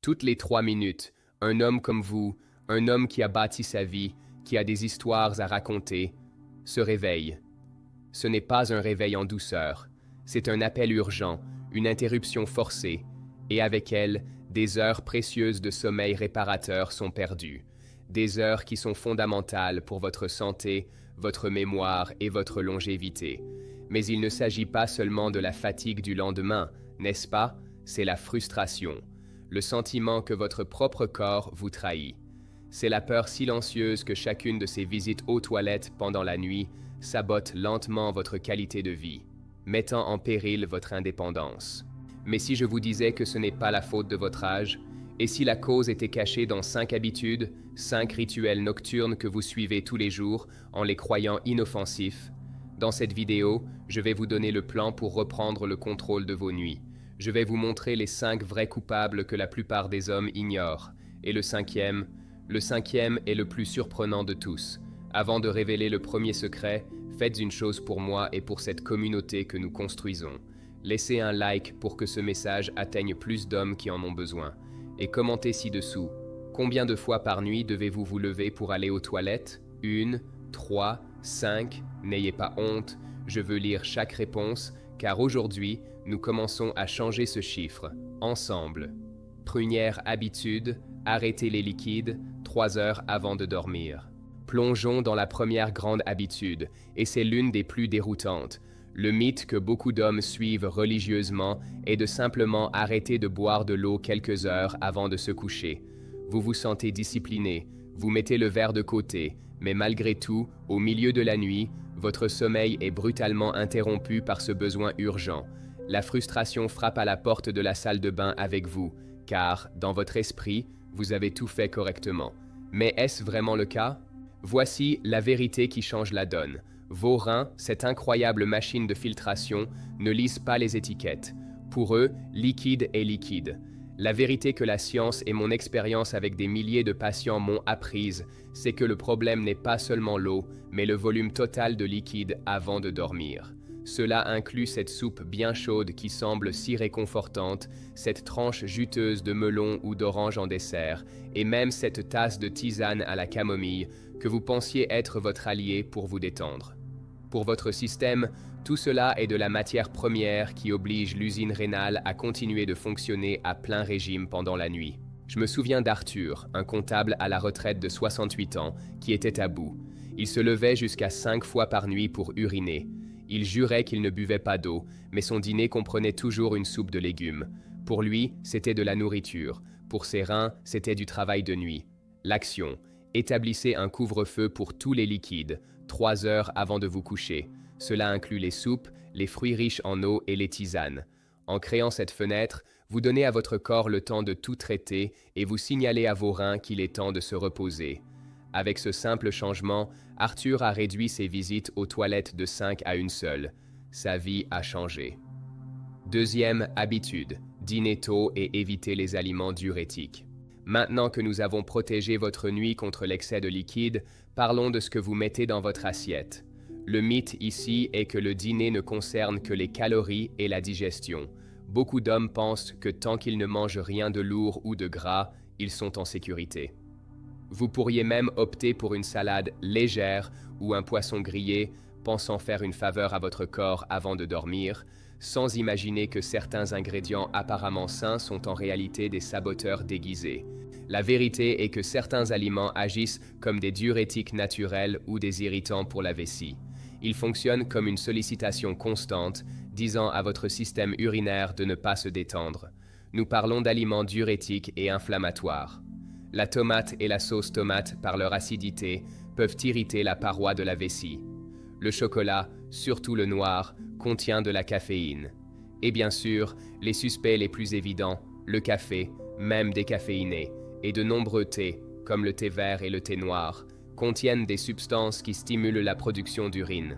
Toutes les 3 minutes, un homme comme vous, un homme qui a bâti sa vie, qui a des histoires à raconter, se réveille. Ce n'est pas un réveil en douceur, c'est un appel urgent, une interruption forcée, et avec elle, des heures précieuses de sommeil réparateur sont perdues, des heures qui sont fondamentales pour votre santé, votre mémoire et votre longévité. Mais il ne s'agit pas seulement de la fatigue du lendemain, n'est-ce pas? C'est la frustration, le sentiment que votre propre corps vous trahit. C'est la peur silencieuse que chacune de ces visites aux toilettes pendant la nuit sabote lentement votre qualité de vie, mettant en péril votre indépendance. Mais si je vous disais que ce n'est pas la faute de votre âge, et si la cause était cachée dans 5 habitudes, 5 rituels nocturnes que vous suivez tous les jours en les croyant inoffensifs, dans cette vidéo, je vais vous donner le plan pour reprendre le contrôle de vos nuits. Je vais vous montrer les 5 vrais coupables que la plupart des hommes ignorent. Et le cinquième est le plus surprenant de tous. Avant de révéler le premier secret, faites une chose pour moi et pour cette communauté que nous construisons. Laissez un like pour que ce message atteigne plus d'hommes qui en ont besoin. Et commentez ci-dessous. Combien de fois par nuit devez-vous vous lever pour aller aux toilettes? 1, 3, 5, n'ayez pas honte, je veux lire chaque réponse, car aujourd'hui, nous commençons à changer ce chiffre, ensemble. Première habitude, arrêtez les liquides 3 heures avant de dormir. Plongeons dans la première grande habitude, et c'est l'une des plus déroutantes. Le mythe que beaucoup d'hommes suivent religieusement est de simplement arrêter de boire de l'eau quelques heures avant de se coucher. Vous vous sentez discipliné, vous mettez le verre de côté, mais malgré tout, au milieu de la nuit, votre sommeil est brutalement interrompu par ce besoin urgent. La frustration frappe à la porte de la salle de bain avec vous, car, dans votre esprit, vous avez tout fait correctement. Mais est-ce vraiment le cas? Voici la vérité qui change la donne. Vos reins, cette incroyable machine de filtration, ne lisent pas les étiquettes. Pour eux, liquide est liquide. La vérité que la science et mon expérience avec des milliers de patients m'ont apprise, c'est que le problème n'est pas seulement l'eau, mais le volume total de liquide avant de dormir. Cela inclut cette soupe bien chaude qui semble si réconfortante, cette tranche juteuse de melon ou d'orange en dessert, et même cette tasse de tisane à la camomille que vous pensiez être votre allié pour vous détendre. Pour votre système, tout cela est de la matière première qui oblige l'usine rénale à continuer de fonctionner à plein régime pendant la nuit. Je me souviens d'Arthur, un comptable à la retraite de 68 ans, qui était à bout. Il se levait jusqu'à 5 fois par nuit pour uriner. Il jurait qu'il ne buvait pas d'eau, mais son dîner comprenait toujours une soupe de légumes. Pour lui, c'était de la nourriture. Pour ses reins, c'était du travail de nuit. L'action. Établissez un couvre-feu pour tous les liquides, 3 heures avant de vous coucher. Cela inclut les soupes, les fruits riches en eau et les tisanes. En créant cette fenêtre, vous donnez à votre corps le temps de tout traiter et vous signalez à vos reins qu'il est temps de se reposer. Avec ce simple changement, Arthur a réduit ses visites aux toilettes de 5 à 1 seule. Sa vie a changé. Deuxième habitude, dîner tôt et éviter les aliments diurétiques. Maintenant que nous avons protégé votre nuit contre l'excès de liquide, parlons de ce que vous mettez dans votre assiette. Le mythe ici est que le dîner ne concerne que les calories et la digestion. Beaucoup d'hommes pensent que tant qu'ils ne mangent rien de lourd ou de gras, ils sont en sécurité. Vous pourriez même opter pour une salade légère ou un poisson grillé, pensant faire une faveur à votre corps avant de dormir, sans imaginer que certains ingrédients apparemment sains sont en réalité des saboteurs déguisés. La vérité est que certains aliments agissent comme des diurétiques naturels ou des irritants pour la vessie. Ils fonctionnent comme une sollicitation constante, disant à votre système urinaire de ne pas se détendre. Nous parlons d'aliments diurétiques et inflammatoires. La tomate et la sauce tomate, par leur acidité, peuvent irriter la paroi de la vessie. Le chocolat, surtout le noir, contient de la caféine. Et bien sûr, les suspects les plus évidents, le café, même décaféiné, et de nombreux thés, comme le thé vert et le thé noir, contiennent des substances qui stimulent la production d'urine.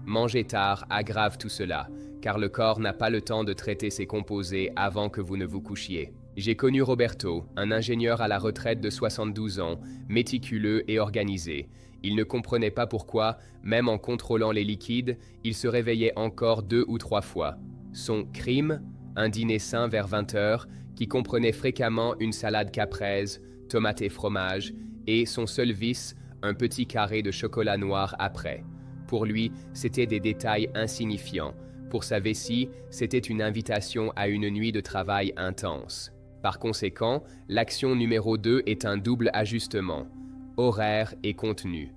Manger tard aggrave tout cela, car le corps n'a pas le temps de traiter ses composés avant que vous ne vous couchiez. J'ai connu Roberto, un ingénieur à la retraite de 72 ans, méticuleux et organisé. Il ne comprenait pas pourquoi, même en contrôlant les liquides, il se réveillait encore 2 ou 3 fois. Son crime, un dîner sain vers 20 h, qui comprenait fréquemment une salade caprese, tomates et fromage, et son seul vice, un petit carré de chocolat noir après. Pour lui, c'était des détails insignifiants. Pour sa vessie, c'était une invitation à une nuit de travail intense. Par conséquent, l'action numéro 2 est un double ajustement, horaire et contenu.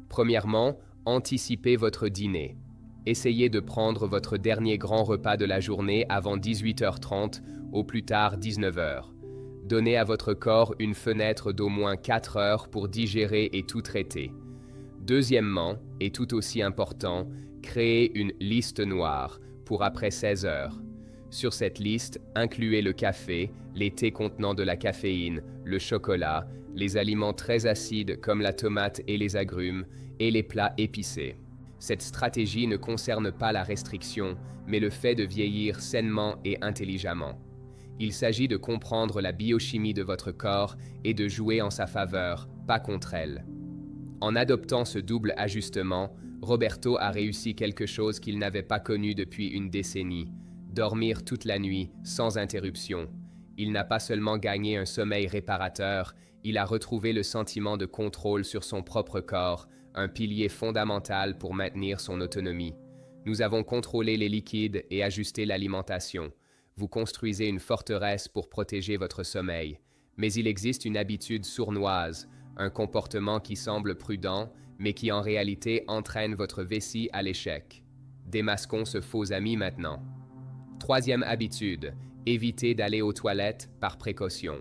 Premièrement, anticipez votre dîner. Essayez de prendre votre dernier grand repas de la journée avant 18h30, au plus tard 19h. Donnez à votre corps une fenêtre d'au moins 4 heures pour digérer et tout traiter. Deuxièmement, et tout aussi important, créez une liste noire pour après 16 heures. Sur cette liste, incluez le café, les thés contenant de la caféine, le chocolat, les aliments très acides comme la tomate et les agrumes, et les plats épicés. Cette stratégie ne concerne pas la restriction, mais le fait de vieillir sainement et intelligemment. Il s'agit de comprendre la biochimie de votre corps et de jouer en sa faveur, pas contre elle. En adoptant ce double ajustement, Roberto a réussi quelque chose qu'il n'avait pas connu depuis une décennie: dormir toute la nuit, sans interruption. Il n'a pas seulement gagné un sommeil réparateur, il a retrouvé le sentiment de contrôle sur son propre corps, un pilier fondamental pour maintenir son autonomie. Nous avons contrôlé les liquides et ajusté l'alimentation. Vous construisez une forteresse pour protéger votre sommeil. Mais il existe une habitude sournoise, un comportement qui semble prudent, mais qui en réalité entraîne votre vessie à l'échec. Démasquons ce faux ami maintenant. Troisième habitude, évitez d'aller aux toilettes par précaution.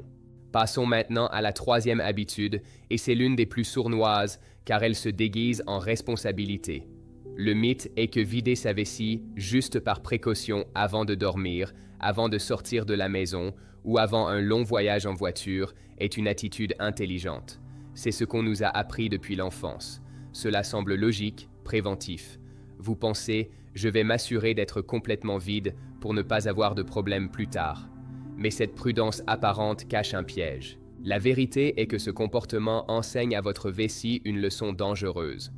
Passons maintenant à la troisième habitude, et c'est l'une des plus sournoises, car elle se déguise en responsabilité. Le mythe est que vider sa vessie juste par précaution avant de dormir, avant de sortir de la maison ou avant un long voyage en voiture est une attitude intelligente. C'est ce qu'on nous a appris depuis l'enfance. Cela semble logique, préventif. Vous pensez « je vais m'assurer d'être complètement vide pour ne pas avoir de problème plus tard ». Mais cette prudence apparente cache un piège. La vérité est que ce comportement enseigne à votre vessie une leçon dangereuse.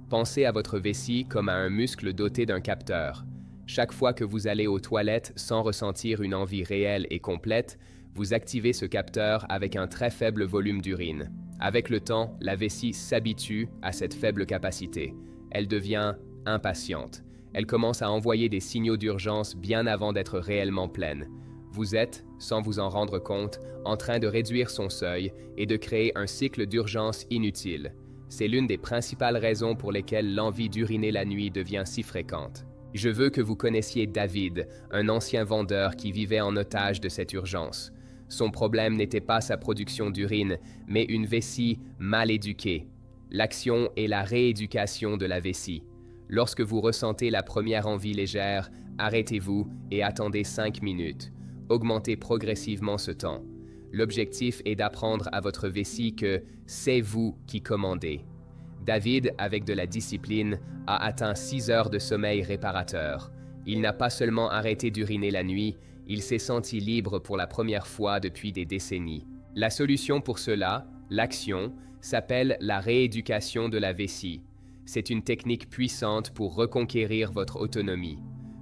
Pensez à votre vessie comme à un muscle doté d'un capteur. Chaque fois que vous allez aux toilettes sans ressentir une envie réelle et complète, vous activez ce capteur avec un très faible volume d'urine. Avec le temps, la vessie s'habitue à cette faible capacité. Elle devient impatiente. Elle commence à envoyer des signaux d'urgence bien avant d'être réellement pleine. Vous êtes, sans vous en rendre compte, en train de réduire son seuil et de créer un cycle d'urgence inutile. C'est l'une des principales raisons pour lesquelles l'envie d'uriner la nuit devient si fréquente. Je veux que vous connaissiez David, un ancien vendeur qui vivait en otage de cette urgence. Son problème n'était pas sa production d'urine, mais une vessie mal éduquée. L'action est la rééducation de la vessie. Lorsque vous ressentez la première envie légère, arrêtez-vous et attendez 5 minutes. Augmentez progressivement ce temps. L'objectif est d'apprendre à votre vessie que c'est vous qui commandez. David, avec de la discipline, a atteint 6 heures de sommeil réparateur. Il n'a pas seulement arrêté d'uriner la nuit, il s'est senti libre pour la première fois depuis des décennies. La solution pour cela, l'action, s'appelle la rééducation de la vessie. C'est une technique puissante pour reconquérir votre autonomie.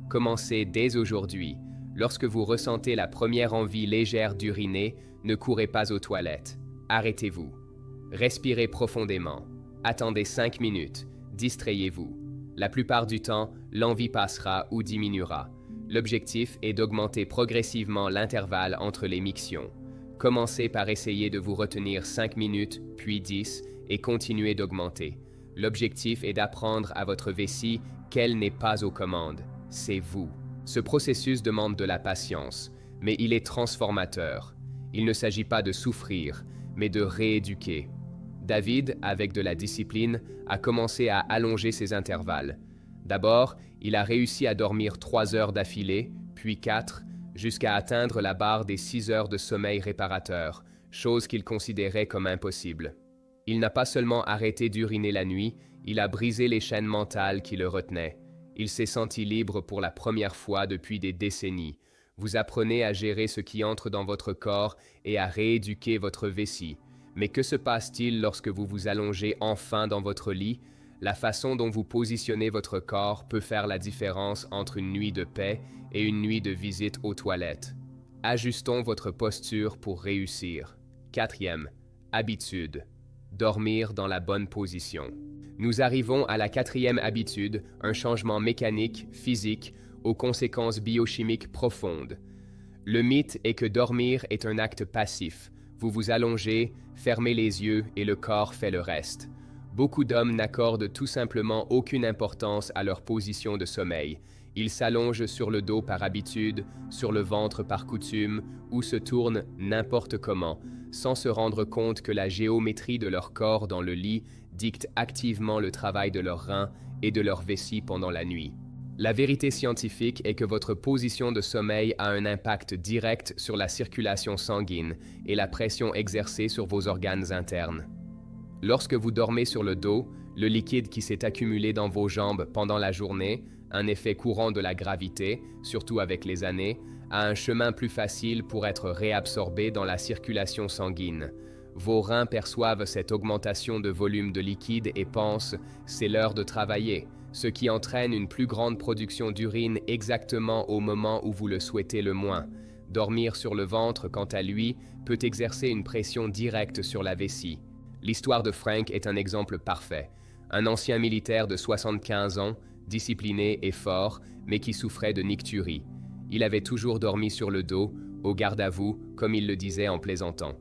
Commencez dès aujourd'hui. Lorsque vous ressentez la première envie légère d'uriner, ne courez pas aux toilettes. Arrêtez-vous. Respirez profondément. Attendez 5 minutes. Distrayez-vous. La plupart du temps, l'envie passera ou diminuera. L'objectif est d'augmenter progressivement l'intervalle entre les mictions. Commencez par essayer de vous retenir 5 minutes, puis 10, et continuez d'augmenter. L'objectif est d'apprendre à votre vessie qu'elle n'est pas aux commandes, c'est vous. Ce processus demande de la patience, mais il est transformateur. Il ne s'agit pas de souffrir, mais de rééduquer. David, avec de la discipline, a commencé à allonger ses intervalles. D'abord, il a réussi à dormir 3 heures d'affilée, puis 4, jusqu'à atteindre la barre des 6 heures de sommeil réparateur, chose qu'il considérait comme impossible. Il n'a pas seulement arrêté d'uriner la nuit, il a brisé les chaînes mentales qui le retenaient. Il s'est senti libre pour la première fois depuis des décennies. Vous apprenez à gérer ce qui entre dans votre corps et à rééduquer votre vessie. Mais que se passe-t-il lorsque vous vous allongez enfin dans votre lit? La façon dont vous positionnez votre corps peut faire la différence entre une nuit de paix et une nuit de visite aux toilettes. Ajustons votre posture pour réussir. Quatrième, habitude. Dormir dans la bonne position. Nous arrivons à la quatrième habitude, un changement mécanique, physique, aux conséquences biochimiques profondes. Le mythe est que dormir est un acte passif. Vous vous allongez, fermez les yeux et le corps fait le reste. Beaucoup d'hommes n'accordent tout simplement aucune importance à leur position de sommeil. Ils s'allongent sur le dos par habitude, sur le ventre par coutume, ou se tournent n'importe comment, sans se rendre compte que la géométrie de leur corps dans le lit dicte activement le travail de leurs reins et de leur vessie pendant la nuit. La vérité scientifique est que votre position de sommeil a un impact direct sur la circulation sanguine et la pression exercée sur vos organes internes. Lorsque vous dormez sur le dos, le liquide qui s'est accumulé dans vos jambes pendant la journée, un effet courant de la gravité, surtout avec les années, a un chemin plus facile pour être réabsorbé dans la circulation sanguine. Vos reins perçoivent cette augmentation de volume de liquide et pensent « c'est l'heure de travailler », ce qui entraîne une plus grande production d'urine exactement au moment où vous le souhaitez le moins. Dormir sur le ventre, quant à lui, peut exercer une pression directe sur la vessie. L'histoire de Frank est un exemple parfait. Un ancien militaire de 75 ans, discipliné et fort, mais qui souffrait de nicturie. Il avait toujours dormi sur le dos, au garde à vous, comme il le disait en plaisantant.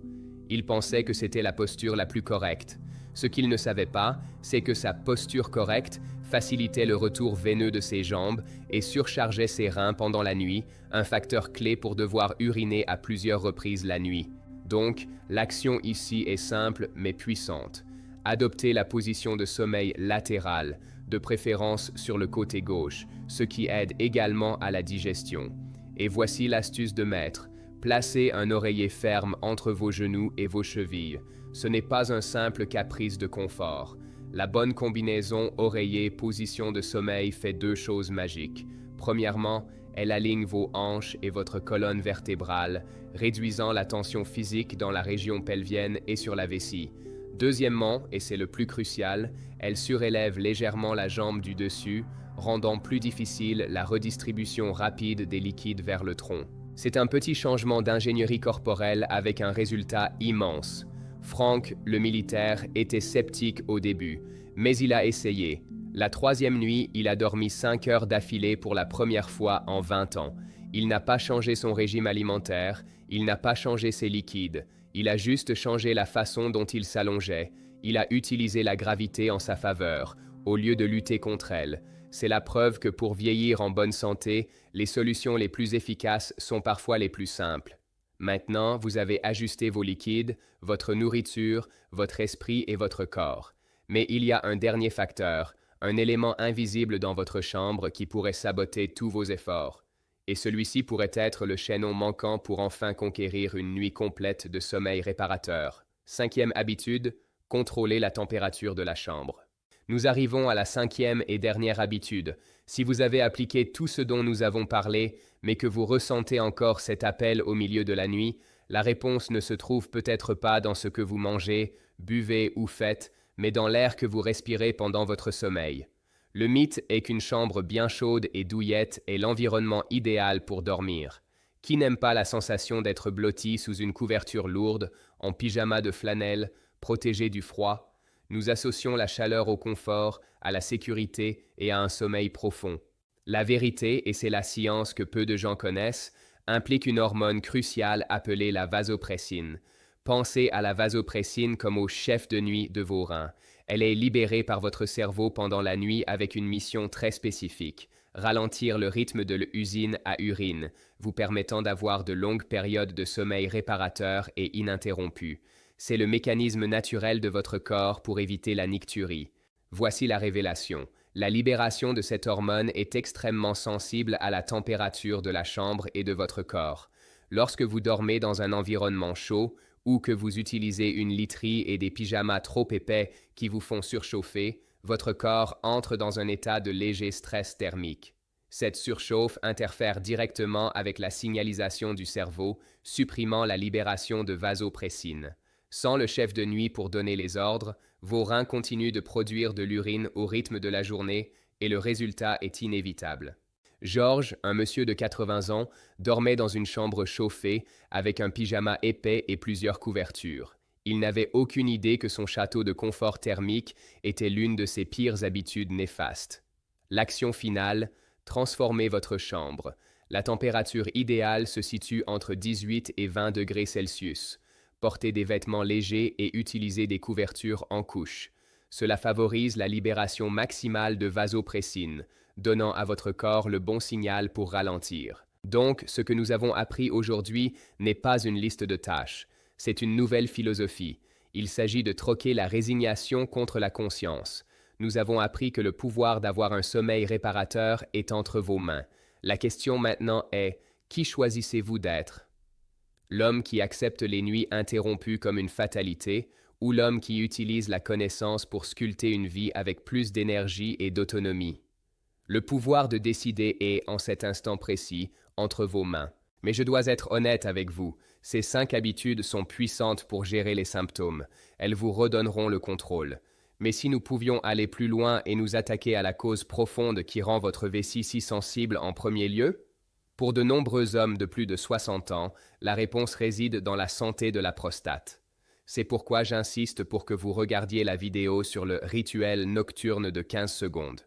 Il pensait que c'était la posture la plus correcte. Ce qu'il ne savait pas, c'est que sa posture correcte facilitait le retour veineux de ses jambes et surchargeait ses reins pendant la nuit, un facteur clé pour devoir uriner à plusieurs reprises la nuit. Donc, l'action ici est simple mais puissante. Adoptez la position de sommeil latérale, de préférence sur le côté gauche, ce qui aide également à la digestion. Et voici l'astuce de maître. Placez un oreiller ferme entre vos genoux et vos chevilles. Ce n'est pas un simple caprice de confort. La bonne combinaison oreiller-position de sommeil fait deux choses magiques. Premièrement, elle aligne vos hanches et votre colonne vertébrale, réduisant la tension physique dans la région pelvienne et sur la vessie. Deuxièmement, et c'est le plus crucial, elle surélève légèrement la jambe du dessus, rendant plus difficile la redistribution rapide des liquides vers le tronc. C'est un petit changement d'ingénierie corporelle avec un résultat immense. Frank, le militaire, était sceptique au début, mais il a essayé. La troisième nuit, il a dormi 5 heures d'affilée pour la première fois en 20 ans. Il n'a pas changé son régime alimentaire, il n'a pas changé ses liquides. Il a juste changé la façon dont il s'allongeait. Il a utilisé la gravité en sa faveur, au lieu de lutter contre elle. C'est la preuve que pour vieillir en bonne santé, les solutions les plus efficaces sont parfois les plus simples. Maintenant, vous avez ajusté vos liquides, votre nourriture, votre esprit et votre corps. Mais il y a un dernier facteur, un élément invisible dans votre chambre qui pourrait saboter tous vos efforts. Et celui-ci pourrait être le chaînon manquant pour enfin conquérir une nuit complète de sommeil réparateur. Cinquième habitude, contrôler la température de la chambre. Nous arrivons à la cinquième et dernière habitude. Si vous avez appliqué tout ce dont nous avons parlé, mais que vous ressentez encore cet appel au milieu de la nuit, la réponse ne se trouve peut-être pas dans ce que vous mangez, buvez ou faites, mais dans l'air que vous respirez pendant votre sommeil. Le mythe est qu'une chambre bien chaude et douillette est l'environnement idéal pour dormir. Qui n'aime pas la sensation d'être blotti sous une couverture lourde, en pyjama de flanelle, protégé du froid? Nous associons la chaleur au confort, à la sécurité et à un sommeil profond. La vérité, et c'est la science que peu de gens connaissent, implique une hormone cruciale appelée la vasopressine. Pensez à la vasopressine comme au chef de nuit de vos reins. Elle est libérée par votre cerveau pendant la nuit avec une mission très spécifique, ralentir le rythme de l'usine à urine, vous permettant d'avoir de longues périodes de sommeil réparateur et ininterrompu. C'est le mécanisme naturel de votre corps pour éviter la nicturie. Voici la révélation. La libération de cette hormone est extrêmement sensible à la température de la chambre et de votre corps. Lorsque vous dormez dans un environnement chaud ou que vous utilisez une literie et des pyjamas trop épais qui vous font surchauffer, votre corps entre dans un état de léger stress thermique. Cette surchauffe interfère directement avec la signalisation du cerveau, supprimant la libération de vasopressine. Sans le chef de nuit pour donner les ordres, vos reins continuent de produire de l'urine au rythme de la journée et le résultat est inévitable. Georges, un monsieur de 80 ans, dormait dans une chambre chauffée avec un pyjama épais et plusieurs couvertures. Il n'avait aucune idée que son château de confort thermique était l'une de ses pires habitudes néfastes. L'action finale, transformez votre chambre. La température idéale se situe entre 18 et 20 degrés Celsius. Portez des vêtements légers et utilisez des couvertures en couche. Cela favorise la libération maximale de vasopressine, donnant à votre corps le bon signal pour ralentir. Donc, ce que nous avons appris aujourd'hui n'est pas une liste de tâches, c'est une nouvelle philosophie. Il s'agit de troquer la résignation contre la conscience. Nous avons appris que le pouvoir d'avoir un sommeil réparateur est entre vos mains. La question maintenant est, qui choisissez-vous d'être? L'homme qui accepte les nuits interrompues comme une fatalité, ou l'homme qui utilise la connaissance pour sculpter une vie avec plus d'énergie et d'autonomie? Le pouvoir de décider est, en cet instant précis, entre vos mains. Mais je dois être honnête avec vous, ces 5 habitudes sont puissantes pour gérer les symptômes. Elles vous redonneront le contrôle. Mais si nous pouvions aller plus loin et nous attaquer à la cause profonde qui rend votre vessie si sensible en premier lieu? Pour de nombreux hommes de plus de 60 ans, la réponse réside dans la santé de la prostate. C'est pourquoi j'insiste pour que vous regardiez la vidéo sur le rituel nocturne de 15 secondes.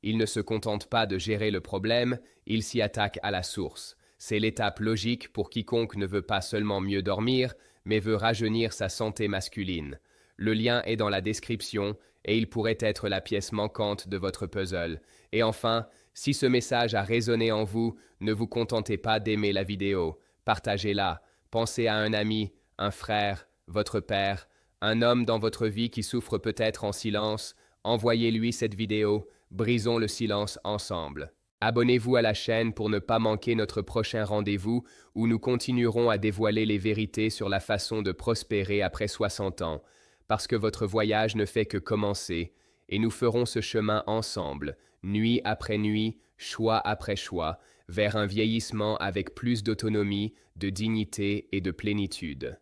Il ne se contente pas de gérer le problème, il s'y attaque à la source. C'est l'étape logique pour quiconque ne veut pas seulement mieux dormir, mais veut rajeunir sa santé masculine. Le lien est dans la description et il pourrait être la pièce manquante de votre puzzle. Et enfin, si ce message a résonné en vous, ne vous contentez pas d'aimer la vidéo. Partagez-la. Pensez à un ami, un frère, votre père, un homme dans votre vie qui souffre peut-être en silence. Envoyez-lui cette vidéo. Brisons le silence ensemble. Abonnez-vous à la chaîne pour ne pas manquer notre prochain rendez-vous où nous continuerons à dévoiler les vérités sur la façon de prospérer après 60 ans, parce que votre voyage ne fait que commencer, et nous ferons ce chemin ensemble, nuit après nuit, choix après choix, vers un vieillissement avec plus d'autonomie, de dignité et de plénitude.